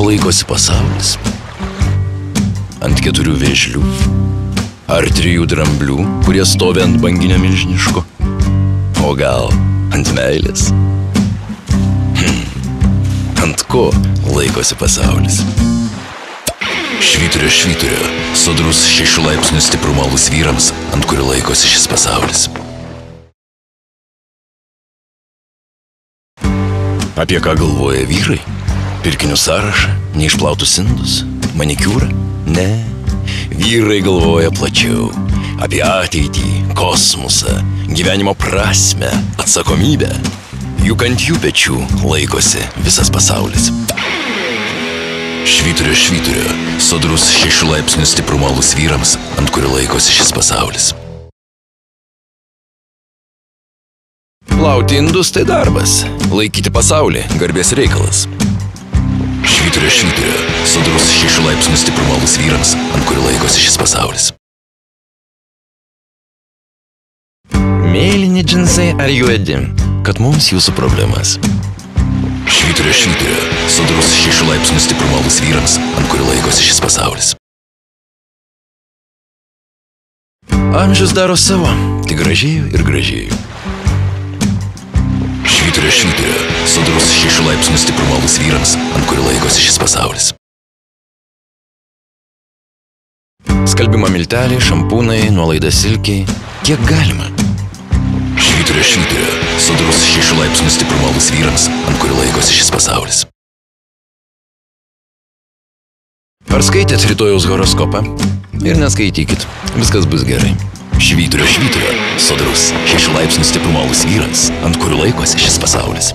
laikosi pasaulis? Ant 4 vėžlių? Ar 3 dramblių, kurie stovi ant banginio milžiniško? O gal ant meilės? Ant ko laikosi pasaulis? Švyturio, švyturio, sodrus 6 laipsnių stiprumo alus vyrams, ant kurio laikosi šis pasaulis. Apie ką galvoja vyrai? Pirkinių sąrašą, neišplautus indus, manikiūrą? Ne, vyrai galvoja plačiau. Apie ateitį, kosmosą, gyvenimo prasmę, atsakomybę. Juk ant jų pečių laikosi visas pasaulis. Švyturio, švyturio, sodrus 6 laipsnių stiprumo alus vyrams, ant kurio laikosi šis pasaulis. Plauti indus tai darbas, laikyti pasaulį garbės reikalas. Švyturio, švyturio, sodrus 6 laipsnių stiprumo alus vyrams, ant kurio laikosi šis pasaulis. Mėlyni džinsai ar juodi, kad mums jūsų problemas. Švyturio, švyturio, sodrus 6 laipsnių stiprumo alus vyrams, ant kurio laikosi šis pasaulis. Amžius daro savo, tik gražėjo ir gražėjo. Švyturio, švyturio, sodrus 6 laipsnių stiprumo alus vyrams, ant kurio laikosi šis pasaulis. Skalbimo milteliai, šampūnai, nuolaida silkiai, kiek galima. Švyturio, švyturio, sodrus 6 laipsnių stiprumo alus vyrams, ant kurio laikosi šis pasaulis. Ar skaitėt rytojaus horoskopą? Ir neskaitykit, viskas bus gerai. Švyturio, švyturio, sodrus 6 laipsnių stiprumo alus vyrams, ant kurio laikosi šis pasaulis.